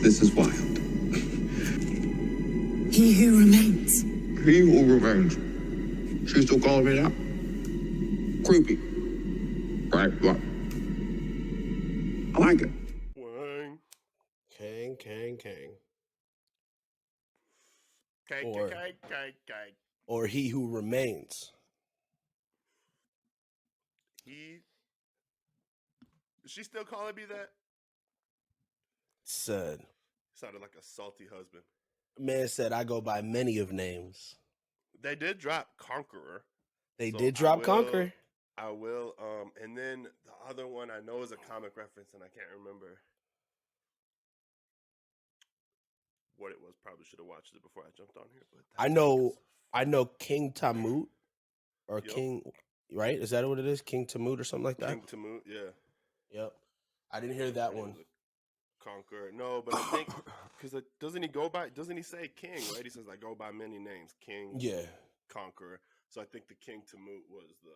This is wild. He who remains. He who remains. She's still calling me that? Creepy. Right? What? I like it. Wang. Kang. Kang. Or he who remains. Is she still calling me that? Said. Sounded like a salty husband. Man said, I go by many of names. They did drop Conqueror. They did drop Conqueror. I will. And then the other one I know is a comic reference, and I can't remember what it was. Probably should have watched it before I jumped on here. But I know King Tamut or King, right? Is that what it is? King Tamut or something like that? King Tamut, yeah. Yep. I didn't hear that one. Conqueror. No, but I think because doesn't he say King, right? He says I go by many names. King. Yeah. Conqueror. So I think the King Tamut was the.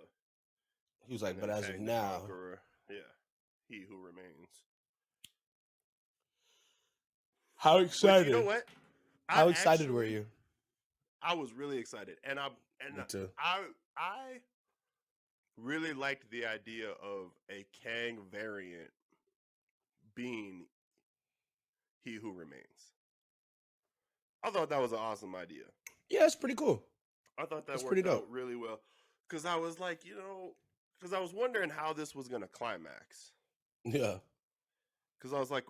He was like, but as of now, Conqueror, yeah, he who remains. How excited? But you know what? How excited were you? I was really excited, and I really liked the idea of a Kang variant being he who remains. I thought that was an awesome idea. Yeah, it's pretty cool. I thought that worked out really well because I was like, because I was wondering how this was going to climax. Yeah. Because I was like,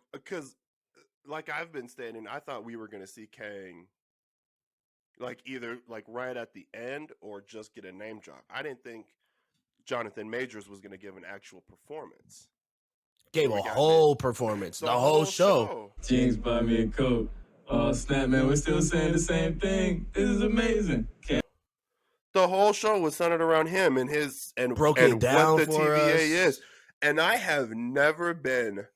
like I've been stating, I thought we were going to see Kang like either like right at the end or just get a name drop. I didn't think Jonathan Majors was going to give an actual performance. Gave a whole performance, the whole show. Jinx buy me a coat. Oh snap, man, we're still saying the same thing. This is amazing. The whole show was centered around him and his and broke it down what the for TVA us. is. And I have never been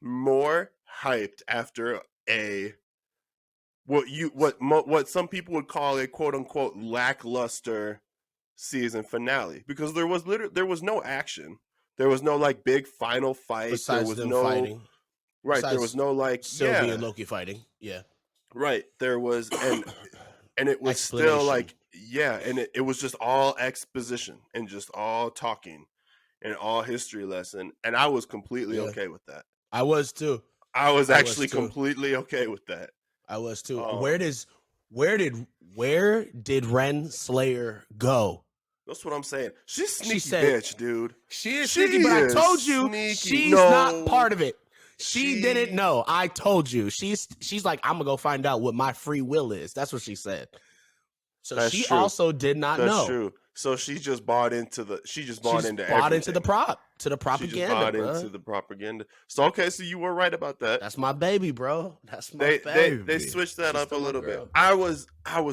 more hyped after what some people would call a quote unquote lackluster season finale, because there was no action. There was no like big final fight. Besides there was them no fighting. Right. Besides there was no like Sylvie and Loki fighting. Yeah. Right. There was and it was still like and it was just all exposition and just all talking and all history lesson. And I was completely okay with that. I was too. I was actually completely okay with that. I was too. Where did Renslayer go? That's what I'm saying. She's sneaky bitch, dude. She is sneaky, but I told you she's not part of it. She didn't know. I told you. She's like, I'm gonna go find out what my free will is. That's what she said. So That's she true. also did not know. That's true. So she just bought into the. She just bought into the propaganda. She just bought into the propaganda. So okay, so you were right about that. That's my baby, bro. That's my baby. They switched that up a little bit. I was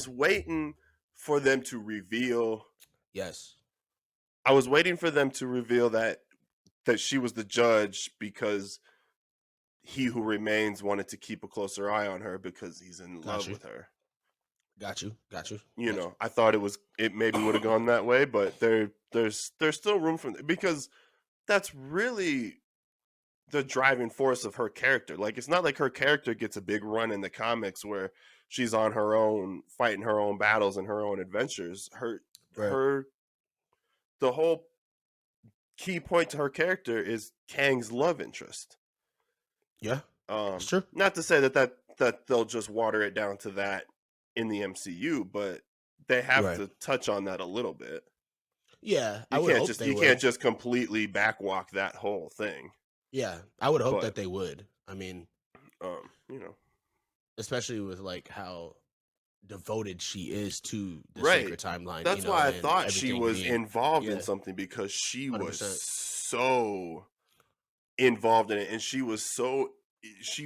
waiting for them to reveal. Yes. I was waiting for them to reveal that she was the judge because he who remains wanted to keep a closer eye on her because he's in love with her. Got you. You know, I thought it maybe would have gone that way, but there's still room for, because that's really the driving force of her character. Like, it's not like her character gets a big run in the comics where she's on her own, fighting her own battles and her own adventures. The whole key point to her character is Kang's love interest. Yeah, it's true. Not to say that they'll just water it down to that in the MCU, but they have to touch on that a little bit. Yeah, you can't just completely backwalk that whole thing. Yeah, I would hope that they would. I mean, you know, especially with like how devoted she is to the sacred timeline. That's why I thought she was involved in something, because she 100%. was so involved in it, and she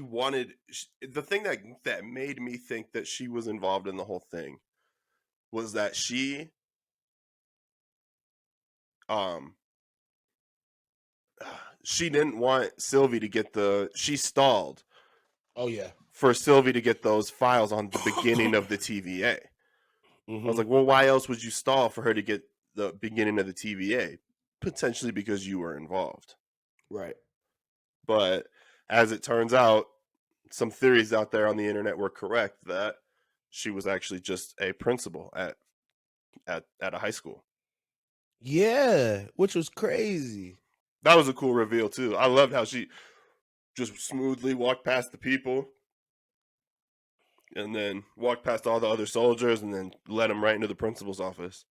wanted the thing that made me think that she was involved in the whole thing was that she didn't want Sylvie to get she stalled. Oh yeah. For Sylvie to get those files on the beginning of the TVA. I was like, well, why else would you stall for her to get the beginning of the TVA? Potentially because you were involved. Right. But as it turns out, some theories out there on the internet were correct that she was actually just a principal at a high school. Yeah, which was crazy. That was a cool reveal too. I loved how she just smoothly walked past the people and then walked past all the other soldiers and then led them right into the principal's office.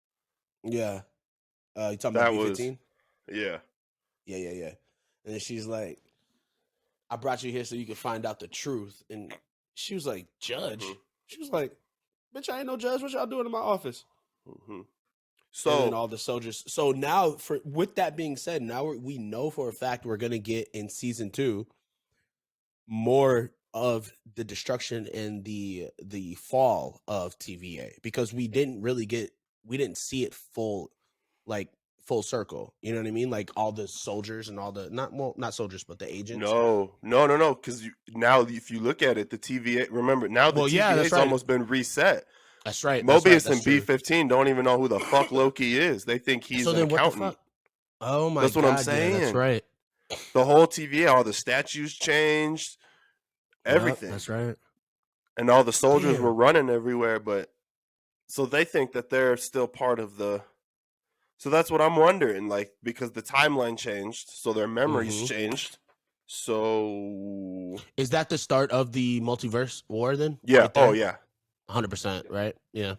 Yeah. You talking That about was B-15? Yeah. Yeah. And then she's like, I brought you here so you could find out the truth. And she was like, Judge? Mhm. She was like, bitch, I ain't no judge. What y'all doing in my office? Mm-hmm. So, and then all the soldiers. So now, with that being said, now we know for a fact we're going to get in season 2 more of the destruction and the fall of TVA, because we didn't see it full circle. You know what I mean? Like all the soldiers and all the not soldiers, but the agents. No. Because now, if you look at it, the TVA. Remember, now the TVA's almost been reset. That's right. Mobius and B-15 don't even know who the fuck Loki is. They think he's an accountant. What the fuck? Oh my god! That's what I'm saying. Yeah, that's right. The whole TVA, all the statues changed, everything. Yep, that's right. And all the soldiers were running everywhere, but so they think that they're still part of the. So that's what I'm wondering, like, because the timeline changed, so their memories changed. So is that the start of the multiverse war then? Yeah. Right there? Oh yeah. 100%. Right. Yeah.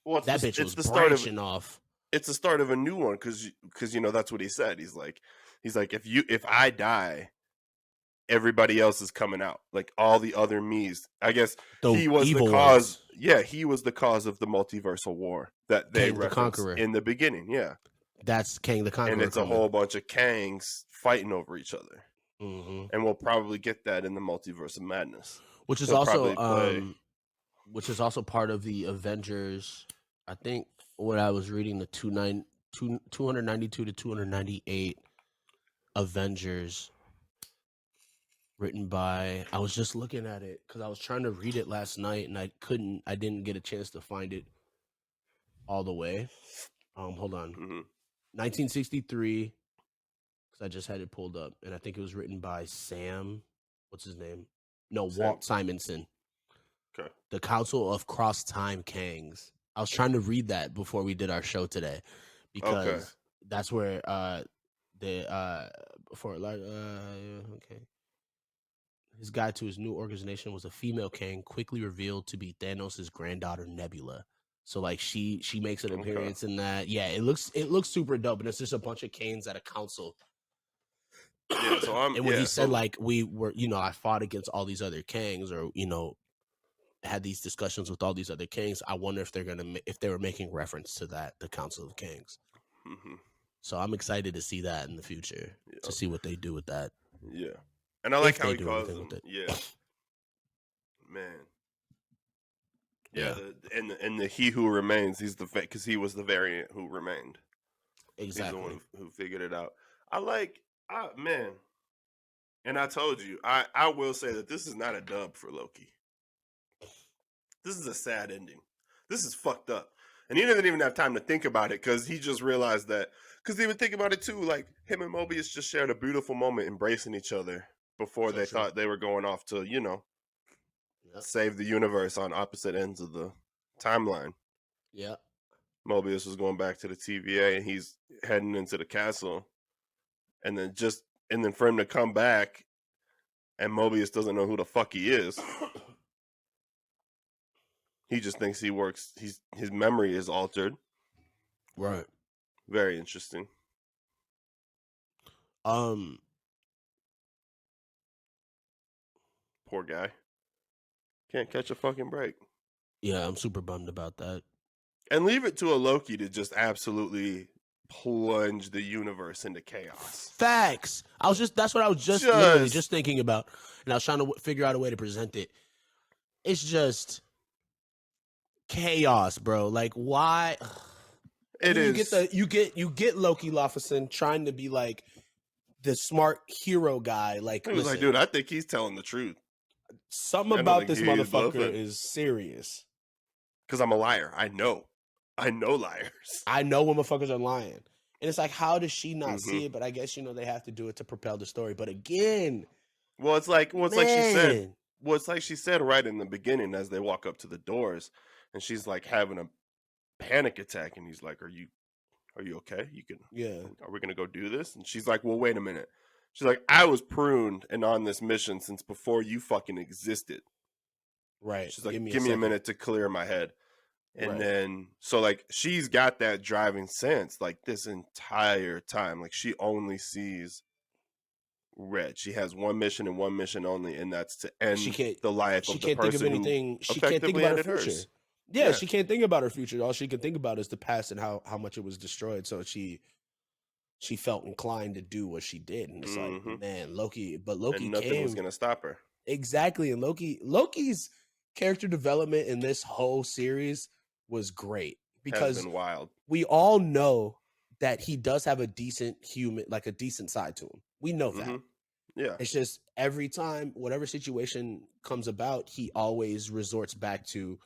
Well, that bitch was branching off. It's the start of a new one because that's what he said. He's like if I die, everybody else is coming out, like all the other me's. I guess he was the cause. Yeah, he was the cause of the multiversal war that they referenced in the beginning. Yeah, that's Kang the Conqueror, and it's a whole bunch of Kangs fighting over each other, and we'll probably get that in the Multiverse of Madness, which is also part of the Avengers. I think what I was reading, the 292 to 298 Avengers, written by, I was just looking at it because I was trying to read it last night and I didn't get a chance to find it all the way. Hold on. 1963, because I just had it pulled up, and I think it was written by Sam, what's his name? No, Walt Simonson. Okay. The Council of Cross Time Kangs. I was trying to read that before we did our show today, because that's where his guide to his new organization was a female Kang, quickly revealed to be Thanos' granddaughter Nebula. So like she makes an appearance in that. Yeah, it looks super dope, and it's just a bunch of Kangs at a council. Yeah, so and when he said like we were, I fought against all these other Kangs, or had these discussions with all these other Kangs, I wonder if they were making reference to that, the Council of Kangs. So I'm excited to see that in the future, to see what they do with that. Yeah, and I like how he calls them. Yeah, man. Yeah, and the He Who Remains. He's because he was the variant who remained. Exactly. He's the one who figured it out. Man. And I told you, I will say that this is not a dub for Loki. This is a sad ending. This is fucked up. And he doesn't even have time to think about it, because he just realized that, because he would think about it too, like him and Mobius just shared a beautiful moment embracing each other before they thought they were going off to, save the universe on opposite ends of the timeline. Yeah. Mobius was going back to the TVA and he's heading into the castle. And then for him to come back and Mobius doesn't know who the fuck he is. He just thinks he works. His memory is altered. Right. Very interesting. Poor guy. Can't catch a fucking break. Yeah, I'm super bummed about that. And leave it to a Loki to just absolutely plunge the universe into chaos. Facts. That's what I was literally just thinking about, and I was trying to figure out a way to present it. It's just chaos, bro. Like, why? You get Loki Lofferson trying to be like the smart hero guy. Like, he was like, dude, I think he's telling the truth. Something about this motherfucker is serious. Because I'm a liar. I know liars. I know when motherfuckers are lying. And it's like, how does she not see it? But I guess, they have to do it to propel the story. But again, well, it's like she said. well, it's like she said right in the beginning as they walk up to the doors, and she's like having a panic attack, and he's like, "Are you okay? You can, Yeah. are we gonna go do this?" And she's like, "Well, wait a minute." She's like, "I was pruned and on this mission since before you fucking existed." Right. She's like, Give me "Give a me a second. minute to clear my head." And Right. then, so like, she's got that driving sense like this entire time. Like, she only sees red. She has one mission and one mission only, and that's to She end can't. the life She of the can't think of person who anything. She can't think effectively about her ended future. hers. Yeah, Yeah. she can't think about her future. All she can think about is the past and how much it was destroyed. So she felt inclined to do what she did, and it's like, man, Loki. But Loki And nothing came was gonna stop her. exactly, and Loki's character development in this whole series was great Has because been wild. we all know that he does have a decent human, like a decent side to him. We know that. Yeah. It's just every time, whatever situation comes about, he always resorts back to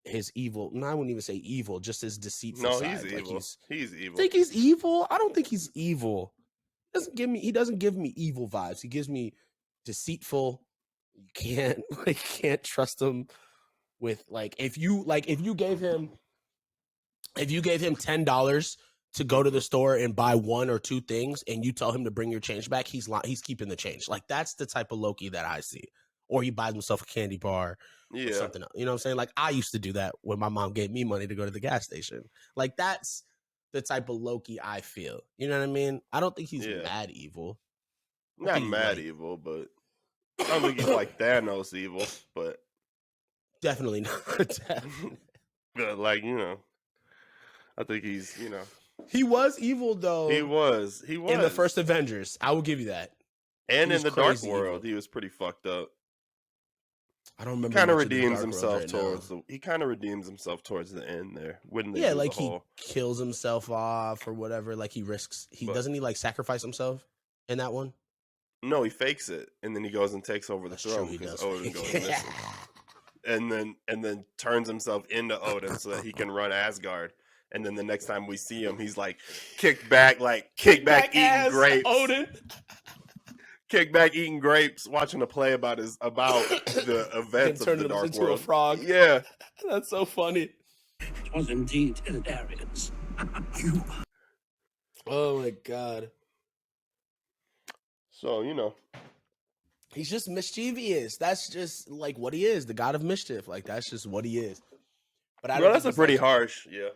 his evil. No, I wouldn't even say evil, just his deceitful No, side. he's Like evil. He's evil. think he's evil? I don't think he's evil. He doesn't give me evil vibes. He gives me deceitful. You can't trust him with if you gave him $10 to go to the store and buy one or two things, and you tell him to bring your change back, he's keeping the change. Like, that's the type of Loki that I see. Or he buys himself a candy bar or something else. You know what I'm saying? Like, I used to do that when my mom gave me money to go to the gas station. Like, that's the type of Loki I feel. You know what I mean? I don't think he's mad evil. Not mad evil, but I don't think he's like Thanos evil, but definitely not. Definitely. But like, I think he's, He was evil though. He was in the first Avengers. I will give you that. And in the Dark World, he was pretty fucked up. I don't remember. Kind of redeems himself towards he kind of redeems himself towards the end there. When they do like he kills himself off or whatever. Like he doesn't he like sacrifice himself in that one? No, he fakes it, and then he goes and takes over the throne because Odin goes missing. And then turns himself into Odin so that he can run Asgard. And then the next time we see him, he's like kick back eating grapes. Odin. Kick back eating grapes, watching a play about the events of the Dark into World. A frog. Yeah, that's so funny. It was indeed hilarious. Oh my god. So he's just mischievous. That's just like what he is, the god of mischief. Like that's just what he is. But I don't. That's a pretty harsh. Yeah.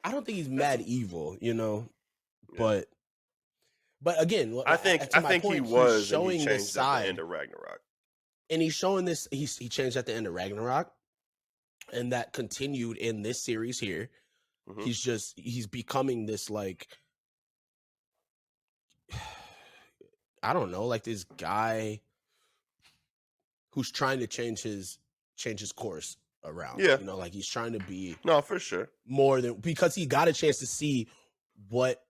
I don't think he's mad evil, but again, I think he was showing and he changed this side at the end of Ragnarok, and he's showing this. He changed at the end of Ragnarok, and that continued in this series here. He's becoming this like I don't know, like this guy who's trying to change his course around. Yeah. Like he's trying to be for sure more than because he got a chance to see what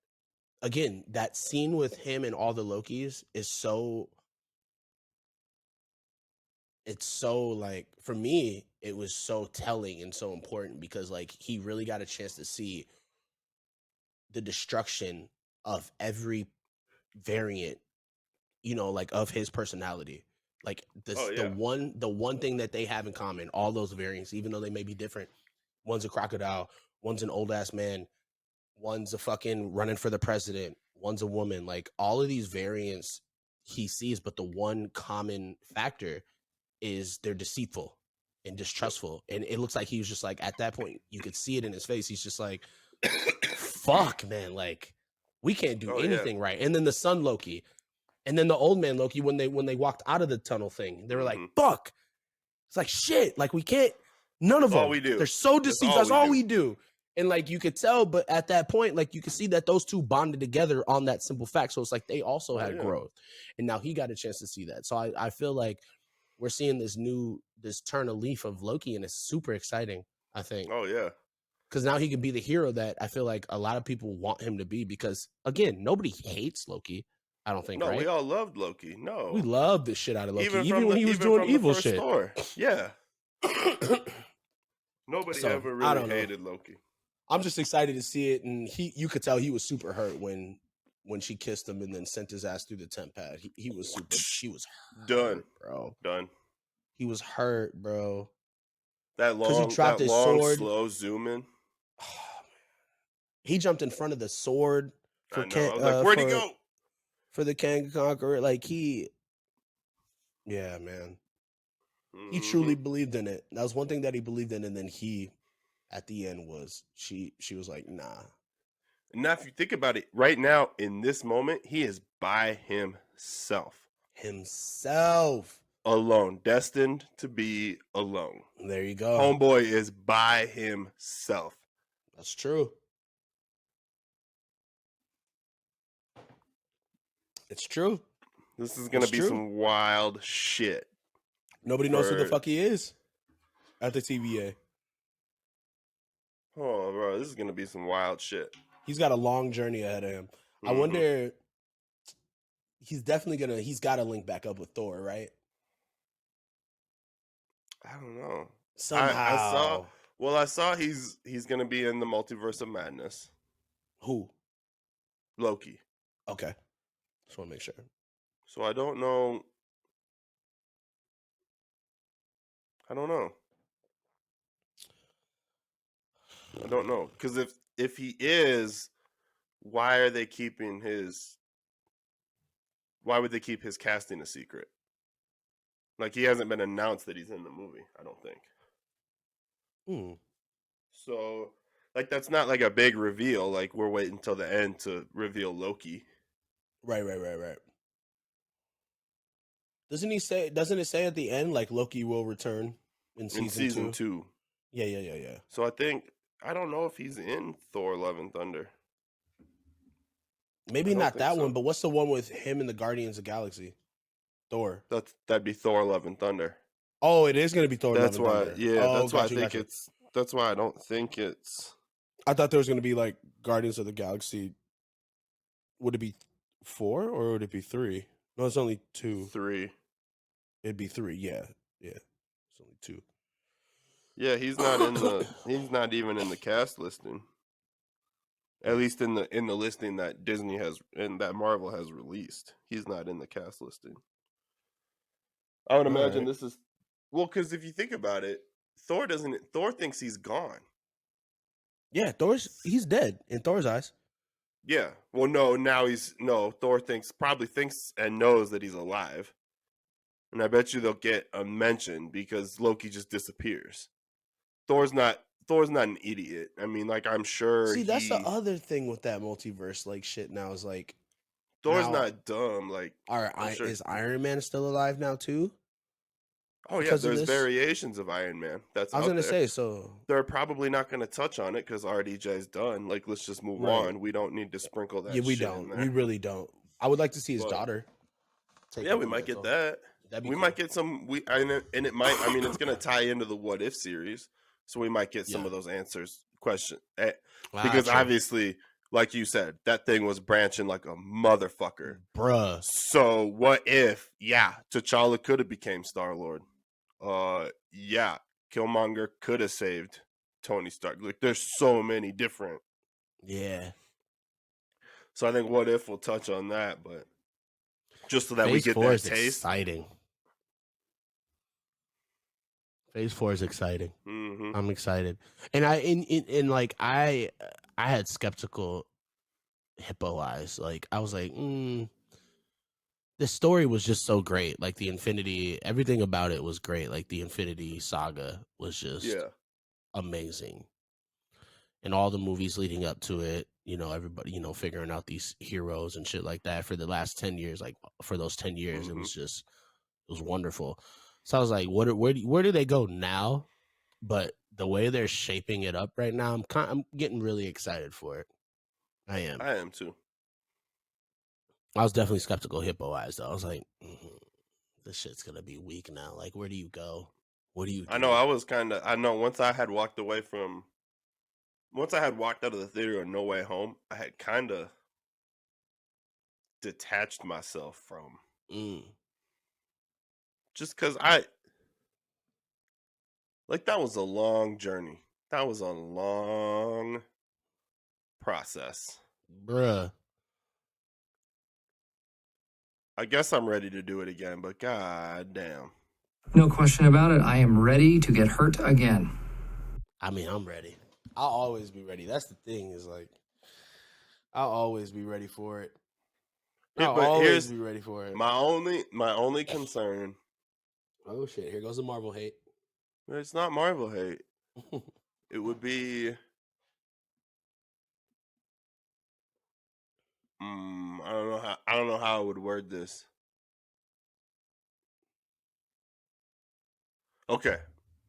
again, that scene with him and all the Lokis is so like for me, it was so telling and so important because like he really got a chance to see the destruction of every variant, like of his personality. Like this, the one thing that they have in common, all those variants, even though they may be different. One's a crocodile, one's an old ass man, one's a fucking running for the president, one's a woman. Like all of these variants he sees, but the one common factor is they're deceitful and distrustful. And it looks like he was just like at that point, you could see it in his face. He's just like, fuck, man, like we can't do anything right. And then the son Loki. And then the old man Loki, when they walked out of the tunnel thing, they were like, fuck. It's like, shit. Like, we can't, none of them. All we do. They're so deceived. That's all we do. And, like, you could tell, but at that point, like, you could see that those two bonded together on that simple fact. So it's like they also had growth. And now he got a chance to see that. So I feel like we're seeing this turn of leaf of Loki, and it's super exciting, I think. Oh, yeah. Because now he can be the hero that I feel like a lot of people want him to be because, again, nobody hates Loki. I don't think, right? We all loved Loki. No. We loved the shit out of Loki, even when he was doing evil shit. Yeah. Nobody ever really hated Loki. I'm just excited to see it, and you could tell he was super hurt when she kissed him and then sent his ass through the temp pad. He was super. She was hurt, done, bro. Done. He was hurt, bro. That 'Cause he dropped his sword. slow zoom in. He jumped in front of the sword I for know. I was like, where'd he go? for the Kang Conqueror. Like yeah, man. He truly believed in it. That was one thing that he believed in, and then he, at the end, she was like, nah. And now, if you think about it, right now in this moment, he is by himself, alone, destined to be alone. There you go. Homeboy is by himself. That's true. It's true. This is gonna be some wild shit. Nobody knows who the fuck he is at the TVA. Oh, bro, this is gonna be some wild shit. He's got a long journey ahead of him. I wonder. He's got to link back up with Thor, right? I don't know. Somehow. I saw he's gonna be in the Multiverse of Madness. Who? Loki. Okay. Just want to make sure. So I don't know. I don't know. Because if he is, why would they keep his casting a secret? Like, he hasn't been announced that he's in the movie, I don't think. So, like, that's not like a big reveal. Like, we're waiting until the end to reveal Loki. Right. Doesn't it say at the end, like, Loki will return in season 2? Yeah. So I don't know if he's in Thor: Love and Thunder. Maybe not that one, but what's the one with him and the Guardians of the Galaxy? Thor. That'd be Thor: Love and Thunder. Oh, it is going to be Thor: Love and Thunder. Yeah, that's why I think it's. That's why I don't think it's. I thought there was going to be like Guardians of the Galaxy. Would it be 4 or would it be 3? No, it's only 2. 3. It'd be 3. Yeah. It's only 2. Yeah, he's not in the. He's not even in the cast listing. At least in the listing that Disney has and that Marvel has released, he's not in the cast listing. I would imagine this is because if you think about it, Thor thinks he's gone. Yeah, he's dead in Thor's eyes. Yeah. Well, Thor probably thinks and knows that he's alive. And I bet you they'll get a mention because Loki just disappears. Thor's not an idiot. I mean, like, I'm sure. See, that's the other thing with that multiverse like shit now is like Thor's not dumb. Like, is Iron Man still alive now too? Oh yeah, there's variations of Iron Man. I was gonna say, so they're probably not gonna touch on it because RDJ's done. Like, let's just move on. We don't need to sprinkle that. Yeah, we don't. We really don't. I would like to see his daughter. Yeah, we might get that. We might get some. And it might. I mean, it's gonna tie into the What If series, so we might get some of those questions. Because obviously, like you said, that thing was branching like a motherfucker, bruh. So what if? Yeah, T'Challa could have became Star-Lord. Yeah, Killmonger could have saved Tony Stark. Like, there's so many different. Yeah. So I think What If will touch on that, but just so that we get that taste. Exciting. Phase 4 is exciting. Mm-hmm. I'm excited, and I had skeptical hippo eyes. Like, I was like, the story was just so great. Like, everything about it was great. Like, the Infinity Saga was just amazing. And all the movies leading up to it, everybody, figuring out these heroes and shit like that for the last 10 years. Like, for those 10 years, it was wonderful. So I was like, where do they go now? But the way they're shaping it up right now, I'm getting really excited for it. I am too. I was definitely skeptical hippo eyes though. I was like, this shit's gonna be weak now. Like, where do you go? What do you do? I know once I had walked out of the theater on No Way Home, I had kind of detached myself from just because that was a long journey. That was a long process. Bruh. I guess I'm ready to do it again, but god damn. No question about it. I am ready to get hurt again. I mean, I'm ready. I'll always be ready. That's the thing. Is like, I'll always be ready for it. I'll But always here's be ready for it. my only concern. Oh shit! Here goes the Marvel hate. It's not Marvel hate. It would be. I don't know how I would word this. Okay,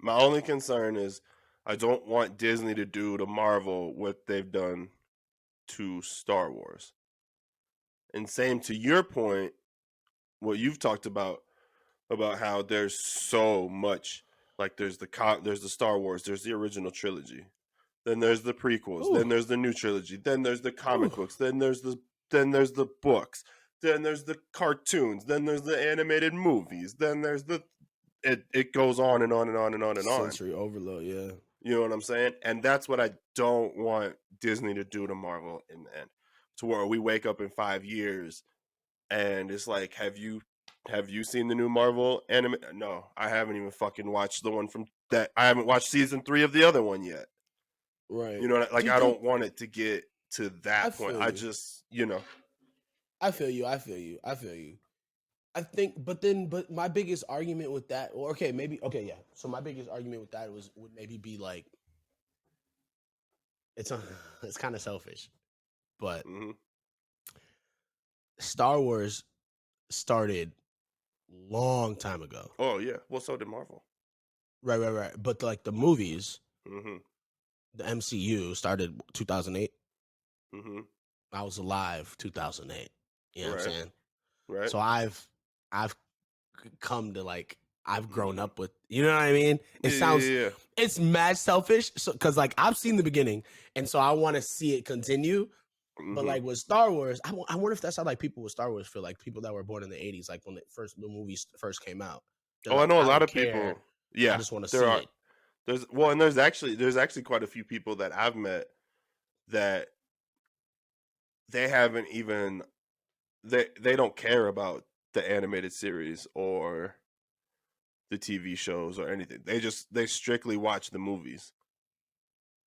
my only concern is I don't want Disney to do to Marvel what they've done to Star Wars. And same to your point, what you've talked about how there's so much, like there's the Star Wars, there's the original trilogy, then there's the prequels, then there's the new trilogy, then there's the comic books, then there's the books, then there's the cartoons, then there's the animated movies, then there's it goes on and on and on and on and on. Sensory overload, yeah. You know what I'm saying? And that's what I don't want Disney to do to Marvel in the end. To where we wake up in 5 years and it's like, have you seen the new Marvel anime? No, I haven't even fucking watched the one from that. I haven't watched season 3 of the other one yet. Right. You know, like I don't want it to get to that point. I you. just, you know. I feel you. I think, but my biggest argument with that, or okay, yeah. So my biggest argument with that would maybe be like, it's kind of selfish, but Star Wars started long time ago. Oh yeah, well so did Marvel. Right. But like the movies, the MCU started 2008. I was alive 2008. You know what I'm saying? Right. So I've come to like, I've grown up with, you know what I mean? It sounds, it's mad selfish. So, cause like I've seen the beginning and so I want to see it continue. But like with Star Wars, I wonder if that's how like people with Star Wars feel, like people that were born in the 80s, like when the movies first came out. Oh, like, I know a lot of people. Yeah. I just want to see it. There's actually quite a few people that I've met that they haven't even, they don't care about the animated series or the TV shows or anything. They strictly watch the movies.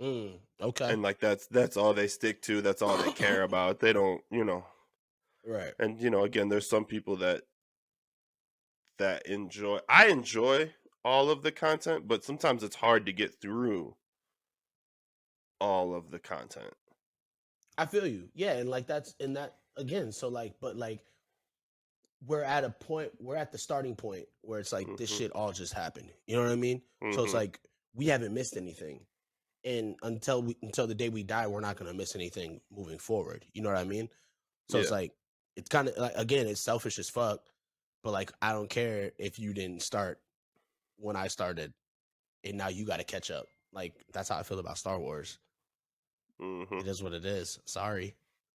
Okay. And like that's all they stick to. That's all they care about. They don't, you know. Right. And you know, again, there's some people that enjoy. I enjoy all of the content, but sometimes it's hard to get through all of the content. I feel you. Yeah, and like that again, so like, but like we're at the starting point where it's like this shit all just happened. You know what I mean? So it's like we haven't missed anything. And until the day we die, we're not gonna miss anything moving forward. You know what I mean? So it's like, it's kind of like, again, it's selfish as fuck, but like I don't care if you didn't start when I started, and now you got to catch up. Like that's how I feel about Star Wars. It is what it is. Sorry.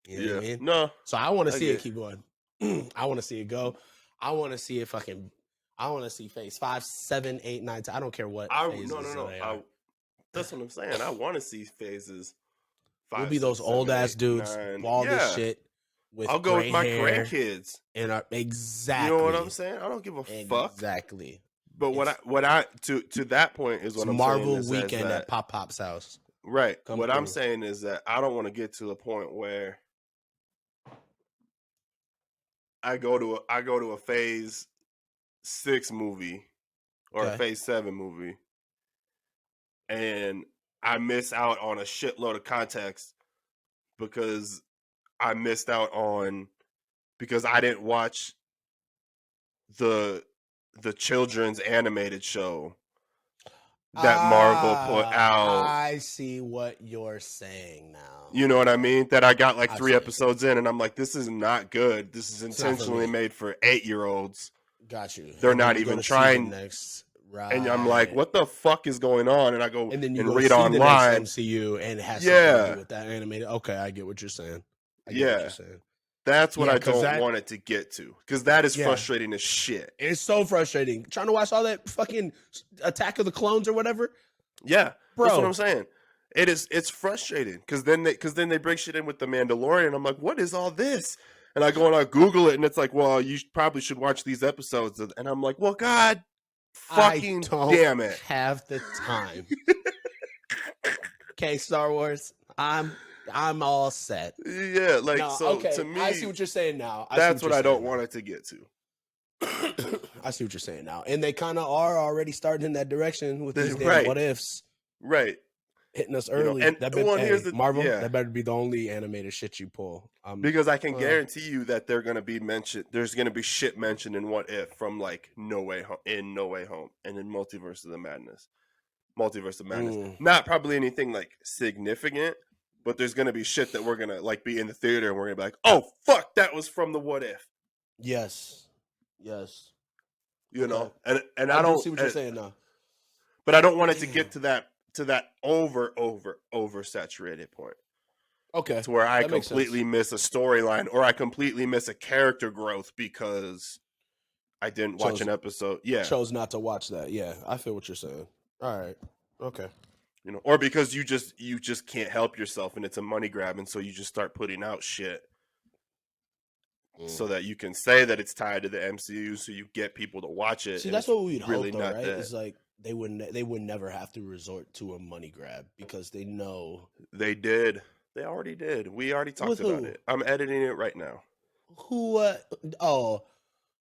You know what I mean? No. So I want to see it keep going. I want to see it go. I want to see it I want to see phase 5, 7, 8, 9. I don't care what. No. That's what I'm saying. I want to see phases. 5, we'll be those 6, 7, old ass 8, dudes, 9. all this shit. I'll go with my grandkids. And exactly. You know what I'm saying? I don't give a fuck. Exactly. But what I to that point is what I'm Marvel saying is weekend at Pop's house. Right. What I'm saying is that I don't want to get to the point where I go to a phase 6 movie or a phase 7 movie and I miss out on a shitload of context because I missed out on, because I didn't watch the children's animated show that Marvel put out. I see what you're saying now. You know what I mean? That I got like 3 episodes in and I'm like, this is not good. This is intentionally made for 8-year-olds. Got you. They're not even trying. Right. And I'm like, what the fuck is going on? And I go and then you read online. The next MCU and it has something to do with that animated. Okay, I get what you're saying. That's what I don't want it to get to, because that is frustrating as shit. It's so frustrating. Trying to watch all that fucking Attack of the Clones or whatever. Yeah, bro. That's what I'm saying. It's frustrating because then they bring shit in with the Mandalorian. I'm like, what is all this? And I go and I Google it, and it's like, well, you probably should watch these episodes. And I'm like, well, god Fucking don't damn it. have the time. Okay, Star Wars. I'm all set. Yeah, like, No, so okay. to me, I see what you're saying now. that's what I don't want it to get to. I see what you're saying now. And they kind of are already starting in that direction with these damn Right. what ifs Right. hitting us You know, early. and here's the Marvel, yeah. that better be the only animated shit you pull. Because I can guarantee you that they're gonna be mentioned. There's gonna be shit mentioned in What If from like No Way Home, and in Multiverse of Madness. Not probably anything like significant, but there's gonna be shit that we're gonna like be in the theater and we're gonna be like, oh fuck, that was from the What If. Yes. You know, and I don't see what you're saying now. But I don't want it to get to that over saturated point. Okay. To where I completely miss a storyline or I completely miss a character growth because I didn't watch an episode. Yeah. Chose not to watch that. Yeah, I feel what you're saying. All right. Okay. You know, or because you just can't help yourself and it's a money grab, and so you just start putting out shit so that you can say that it's tied to the MCU, so you get people to watch it. See, that's what we'd really hope, though, right? That. It's like they would never have to resort to a money grab because they know they did. They already did. We already talked about it. I'm editing it right now. Who? Oh,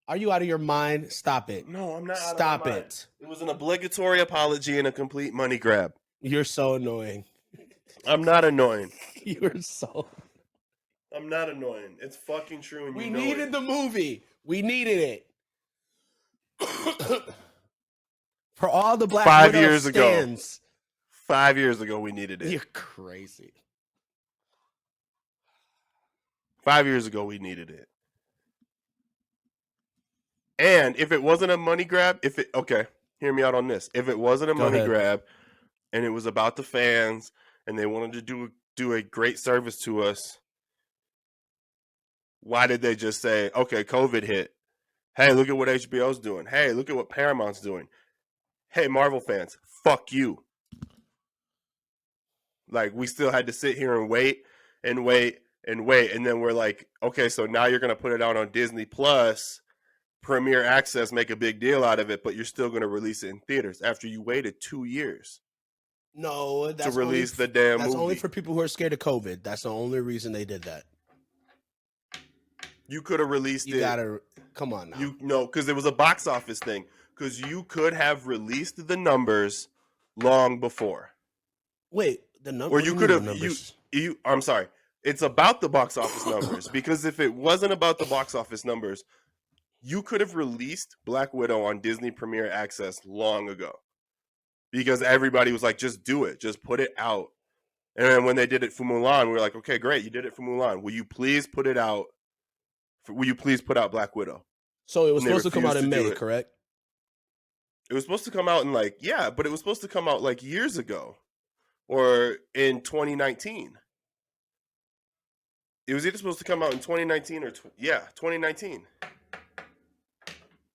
are you out of your mind? Stop it. No, I'm not. Stop it. It was an obligatory apology and a complete money grab. You're so annoying. I'm not annoying. You're so. I'm not annoying. It's fucking true, and we needed the movie. We needed it. For all the Black 5 Widow years stands. ago. 5 years ago, we needed it. You're crazy. 5 years ago, we needed it. And if it wasn't a money grab, hear me out on this. If it wasn't a money grab, and it was about the fans, and they wanted to do a great service to us, why did they just say, okay, COVID hit. Hey, look at what HBO's doing. Hey, look at what Paramount's doing. Hey, Marvel fans, fuck you. Like, we still had to sit here and wait. And then we're like, okay, so now you're going to put it out on Disney Plus, Premier Access, make a big deal out of it, but you're still going to release it in theaters after you waited 2 years. No, that's to release the damn movie. That's only for people who are scared of COVID. That's the only reason they did that. You could have released it. You gotta come on now. Because it was a box office thing. Because you could have released the numbers long before. Wait, the numbers? Or you could have. I'm sorry. It's about the box office numbers. Because if it wasn't about the box office numbers, you could have released Black Widow on Disney Premier Access long ago. Because everybody was like, just do it. Just put it out. And then when they did it for Mulan, we were like, okay, great. You did it for Mulan. Will you please put it out? Will you please put out Black Widow? So it was supposed to come out in May, correct? It was supposed to come out in but it was supposed to come out like years ago. Or in 2019. It was either supposed to come out in 2019 or 2019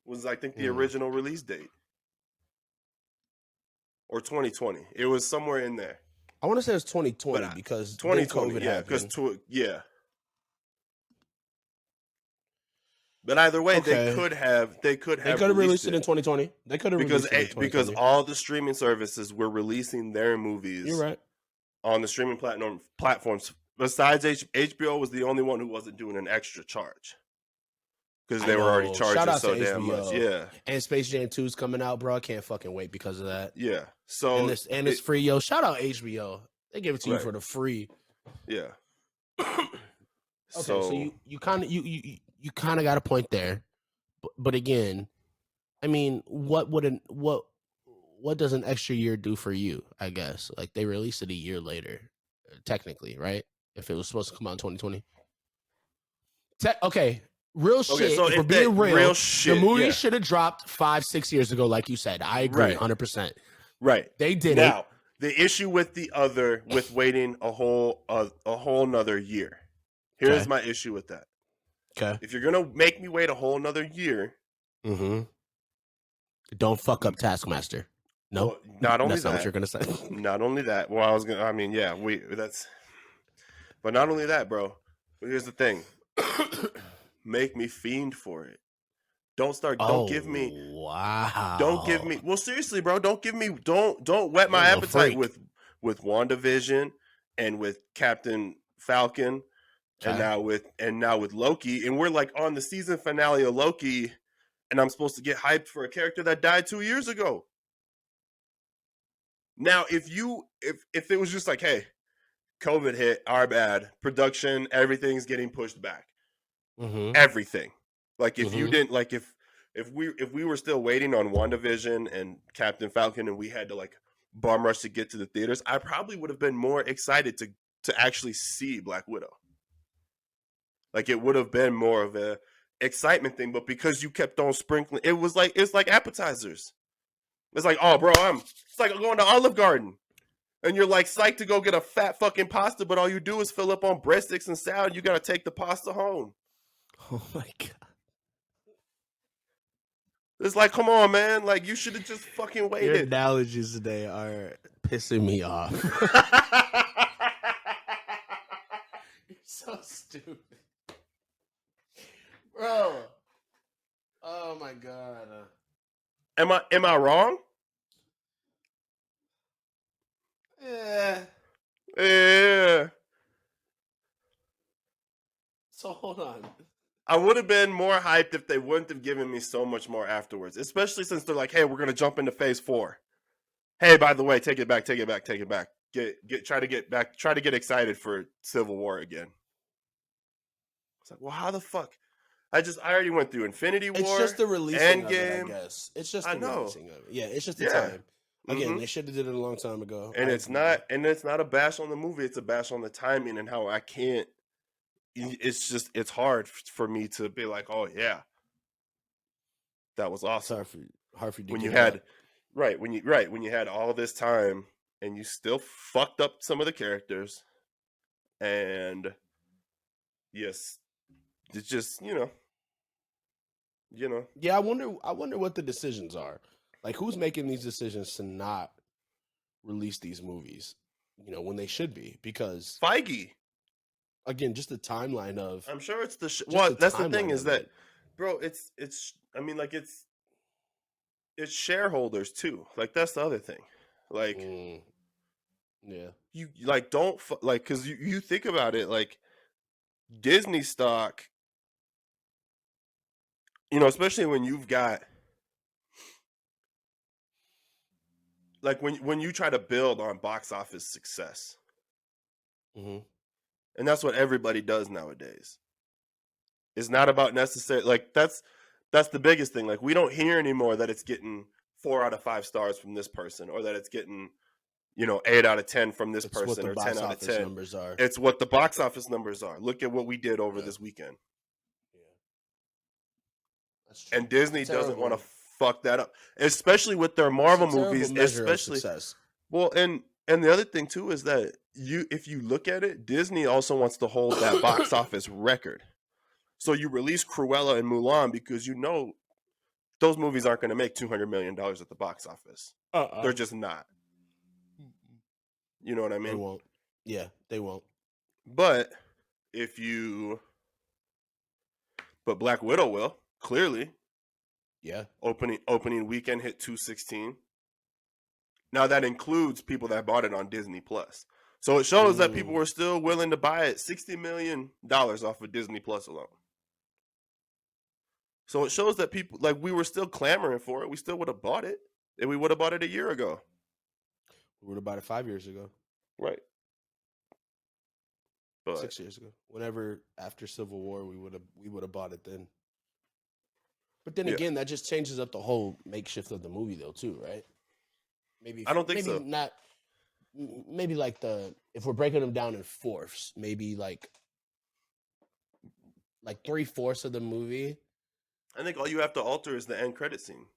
was, I think, the original release date. Or 2020. It was somewhere in there. I want to say it was 2020 because 2020, COVID happened. But either way, they could have released it in 2020. They could have released it in 2020. Because all the streaming services were releasing their movies. You're right. On the streaming platforms. Besides HBO was the only one who wasn't doing an extra charge. Because they were already charging so damn much. Yeah. And Space Jam 2 is coming out, bro. I can't fucking wait because of that. Yeah. So it's free, yo. Shout out HBO. They give it to you for the free. Yeah. Okay, so you kind of got a point there. But again, I mean, what does an extra year do for you, I guess? Like, they released it a year later, technically, right? If it was supposed to come out in 2020. Okay. Real shit. So if we're being real shit, the movie should have dropped 5-6 years ago, like you said. I agree, 100%. Right. They did now, it. The issue with waiting a whole another year. Here's my issue with that. Okay. If you're gonna make me wait a whole another year, don't fuck up Taskmaster. No, well, not only that's that, not what you're gonna say. Not only that. Well, but not only that, bro. But here's the thing. Make me fiend for it. Don't give me. wow. Don't give me. Well, seriously, bro. Don't give me. Don't whet my You're a little appetite freak. with WandaVision and with Captain Falcon and Okay. now with Loki, and we're like on the season finale of Loki, and I'm supposed to get hyped for a character that died 2 years ago. Now, if it was just like, hey, COVID hit, our bad, production, everything's getting pushed back, Mm-hmm. everything. Like if you Mm-hmm. didn't like if we were still waiting on WandaVision and Captain Falcon, and we had to like bum rush to get to the theaters, I probably would have been more excited to actually see Black Widow. Like it would have been more of a excitement thing, but because you kept on sprinkling, it's like appetizers. It's like, oh, bro, it's like going to Olive Garden, and you're like psyched to go get a fat fucking pasta, but all you do is fill up on breadsticks and salad. You gotta take the pasta home. Oh my god. It's like, come on, man. Like you should have just fucking Your waited. analogies today are pissing me off. You're so stupid. Bro. Oh my god. Am I wrong? Yeah. Yeah. So hold on. I would have been more hyped if they wouldn't have given me so much more afterwards, especially since they're like, hey, we're gonna jump into phase 4. Hey, by the way, take it back. Try to get excited for Civil War again. It's like, well, how the fuck? I already went through Infinity War. It's just the releasing of it, I Endgame. guess. It's just I the know. releasing of it. Yeah, it's just the Yeah. time. Again, they should have did it a long time ago. And I it's agree. not a bash on the movie. It's a bash on the timing and how I can't. It's hard for me to be like, oh yeah, that was It's awesome. hard for you to When give you it had up. when you had all this time and you still fucked up some of the characters, and yes, it's just you know. Yeah, I wonder what the decisions are. Like who's making these decisions to not release these movies, when they should be, because Feige. again, just the timeline of I'm sure it's just well. the That's the thing timeline is of that, it. bro. It's. I mean, like it's shareholders too. Like that's the other thing. Like Yeah. you like don't like because you think about it like Disney stock. Especially when you've got like when you try to build on box office success, Mm-hmm. and that's what everybody does nowadays. It's not about necessarily like that's the biggest thing. Like we don't hear anymore that it's getting 4 out of 5 stars from this person, or that it's getting 8 out of 10 from this It's what person, the or 10 box out of office 10. numbers are. It's what the box office numbers are. Look at what we did over this weekend. Yeah. That's true. And Disney It's a doesn't want to terrible- fuck that up, especially with their it's a Marvel terrible movies. measure of Especially success. well, and the other thing too is that if you look at it, Disney also wants to hold that box office record. So you release Cruella and Mulan because those movies aren't going to make $200 million at the box office. They're just not. You know what I They mean? won't. Yeah, they won't. But but Black Widow will clearly. Yeah. Opening weekend hit 216. Now that includes people that bought it on Disney Plus. So it shows that people were still willing to buy it. $60 million off of Disney Plus alone. So it shows that people like we were still clamoring for it. We still would have bought it, and we would have bought it a year ago. We would have bought it 5 years ago. Right. But 6 years ago. Whenever after Civil War, we would have bought it then. But then again, that just changes up the whole makeshift of the movie, though, too, right? Maybe I don't think maybe so. Not. Maybe like if we're breaking them down in fourths, maybe like 3/4 of the movie. I think all you have to alter is the end credit scene.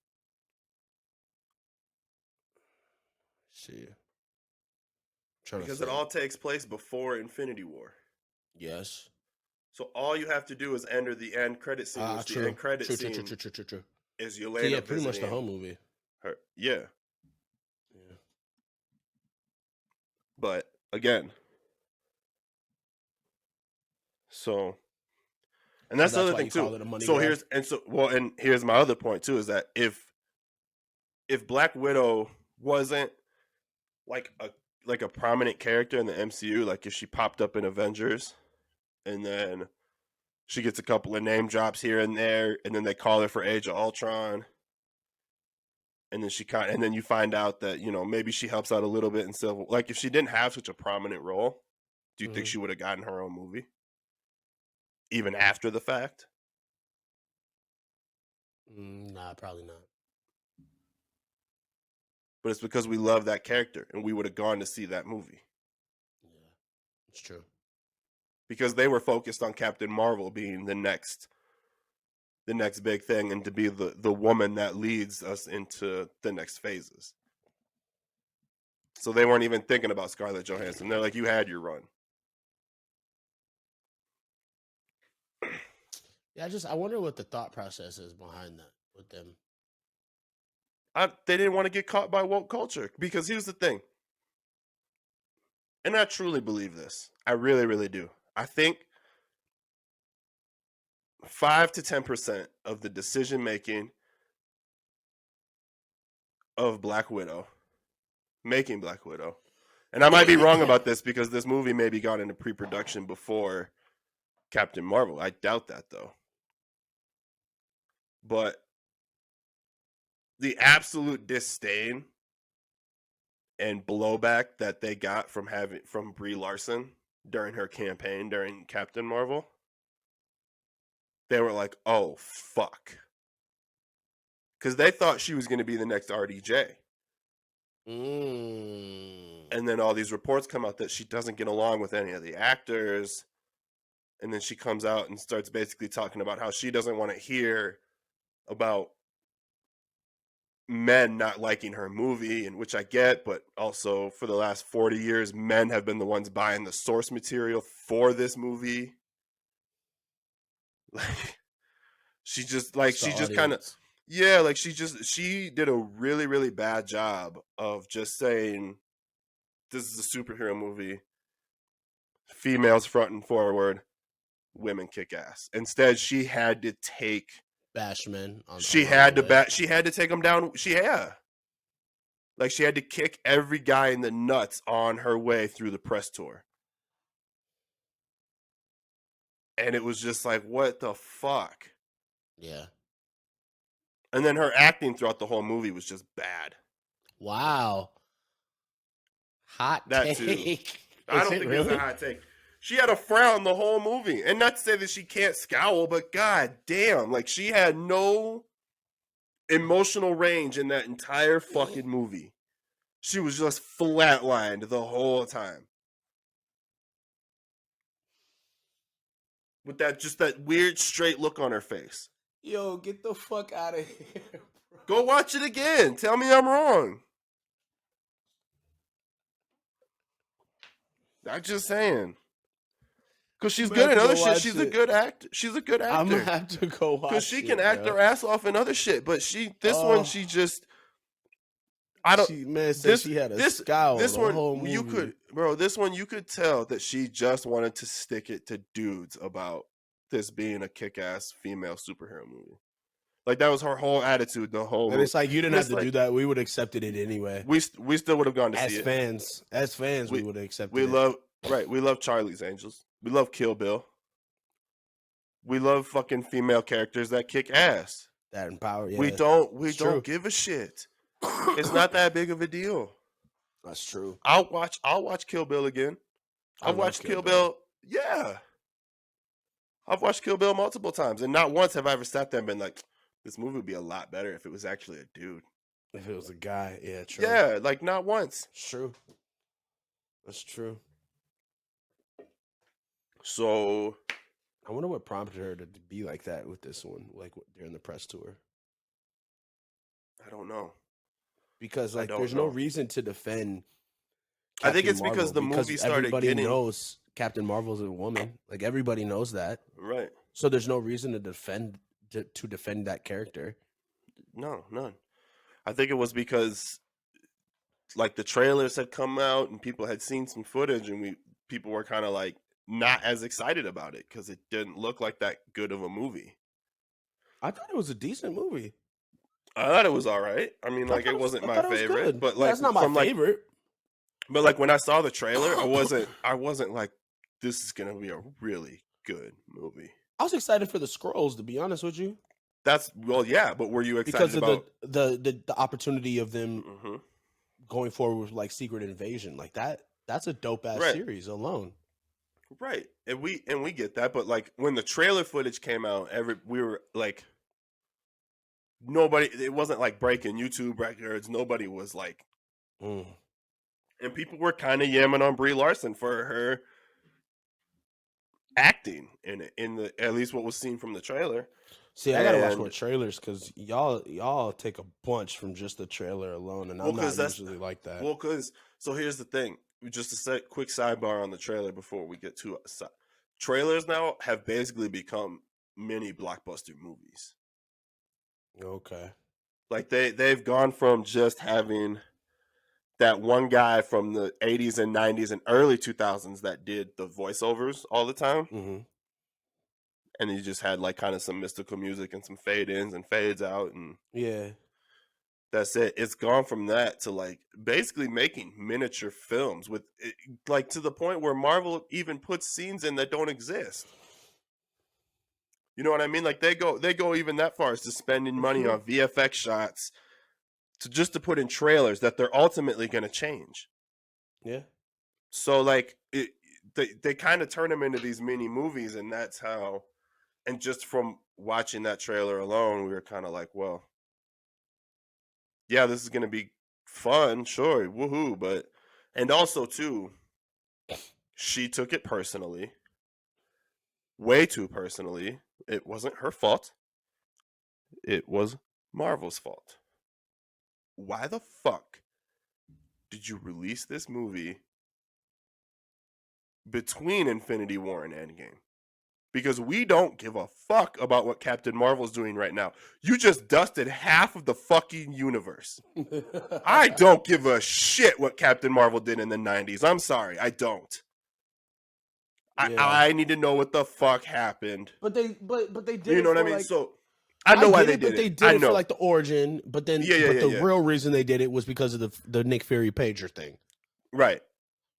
See, Because it all takes place before Infinity War. Yes. So all you have to do is enter the end credit scene. Which the end credit scene True. is So Yelena yeah, pretty much the visiting whole movie. her. Yeah. Yeah. But again, so And that's the that's other why thing you too. call it a money So grab? here's my other point too, is that if Black Widow wasn't like a prominent character in the MCU, like if she popped up in Avengers and then she gets a couple of name drops here and there, and then they call her for Age of Ultron, and then you find out that, you know, maybe she helps out a little bit in Civil. Like if she didn't have such a prominent role, do you think she would have gotten her own movie, even after the fact? Nah, probably not. But it's because we love that character, and we would have gone to see that movie Yeah, it's true. because they were focused on Captain Marvel being the next big thing, and to be the woman that leads us into the next phases. So they weren't even thinking about Scarlett Johansson. They're like, you had your run. Yeah, I wonder what the thought process is behind that with them. They didn't want to get caught by woke culture, because here's the thing, and I truly believe this. I really, really do. I think 5 to 10% of the decision making of making Black Widow, and I might be wrong about this because this movie maybe got into pre-production before Captain Marvel. I doubt that though. But the absolute disdain and blowback that they got from Brie Larson during her campaign during Captain Marvel, they were like, oh fuck, because they thought she was going to be the next RDJ. And then all these reports come out that she doesn't get along with any of the actors, and then she comes out and starts basically talking about how she doesn't want to hear about men not liking her movie, and which I get, but also for the last 40 years, men have been the ones buying the source material for this movie. Like, she just kind of, yeah, like she did a really, really bad job of just saying, this is a superhero movie, females front and forward, women kick ass. Instead, she had to take bash men. She had to take them down. Like she had to kick every guy in the nuts on her way through the press tour. And it was just like, what the fuck? Yeah. And then her acting throughout the whole movie was just bad. Wow. Hot That take. too. I don't think it's a hot take. She had a frown the whole movie. And not to say that she can't scowl, but god damn, like she had no emotional range in that entire fucking movie. She was just flatlined the whole time. With that weird straight look on her face. Yo, get the fuck out of here, bro. Go watch it again. Tell me I'm wrong. I'm just saying. Because she's good at other shit. She's a good actor. She's a good actor. I'm gonna have to go watch it. Because she can act her ass off in other shit. But this one, she just... I don't... she had a scowl this the one, whole movie. This one, you could tell that she just wanted to stick it to dudes about this being a kick-ass female superhero movie. Like, that was her whole attitude the whole movie. And it's like, you didn't have to do that. We would have accepted it anyway. We still would have gone to see it. As fans, we would have accepted it. We love Charlie's Angels. We love Kill Bill. We love fucking female characters that kick ass. That empower, yeah. We don't give a shit. It's not that big of a deal. That's true. I'll watch Kill Bill again. I've watched Kill Bill. Yeah. I've watched Kill Bill multiple times, and not once have I ever sat there and been like, this movie would be a lot better if it was actually a dude. If it was a guy, yeah, true. Yeah, like not once. It's true. That's true. So I wonder what prompted her to be like that with this one, like during the press tour. I don't know. Because there's no reason to defend Captain I think it's Marvel because the movie started everybody knows Captain Marvel's a woman. Like everybody knows that. Right. So there's no reason to defend that character. No, none. I think it was because like the trailers had come out and people had seen some footage and people were kind of like not as excited about it because it didn't look like that good of a movie. I thought it was a decent movie. I thought it was all right. I mean, like it wasn't my favorite, but like that's not my favorite. But like when I saw the trailer, I wasn't like, this is gonna be a really good movie. I was excited for the Skrulls, to be honest with you. Yeah, but were you excited because of about the opportunity of them Mhm. going forward with like Secret Invasion like that? That's a dope ass Right. series alone. Right, and we get that, but like when the trailer footage came out, we were like, nobody. It wasn't like breaking YouTube records. Nobody was like, Mm. and people were kind of yamming on Brie Larson for her acting in it, at least what was seen from the trailer. See, I gotta watch more trailers because y'all take a bunch from just the trailer alone, and I'm not usually like that. Well, so here's the thing. Just a quick sidebar on the trailer before we get to trailers now have basically become mini blockbuster movies. Okay. Like they've gone from just having that one guy from the 80s and 90s and early 2000s that did the voiceovers all the time. Mm-hmm. And you just had like kind of some mystical music and some fade ins and fades out, and yeah, that's it. It's gone from that to like basically making miniature films with it, like to the point where Marvel even puts scenes in that don't exist. You know what I mean? Like they go even that far as to spending money on VFX shots to put in trailers that they're ultimately going to change. Yeah. So like they kind of turn them into these mini movies, and that's how. And just from watching that trailer alone, we were kind of like, well, yeah, this is going to be fun, sure, woohoo. But, and also, too, she took it personally, way too personally. It wasn't her fault. It was Marvel's fault. Why the fuck did you release this movie between Infinity War and Endgame? Because we don't give a fuck about what Captain Marvel's doing right now. You just dusted half of the fucking universe. I don't give a shit what Captain Marvel did in the 90s. I'm sorry, I don't. Yeah. I need to know what the fuck happened. But they did. You know what I mean? Like, so I know why they did it. But they did it for like the origin. But then, the real reason they did it was because of the Nick Fury pager thing. Right.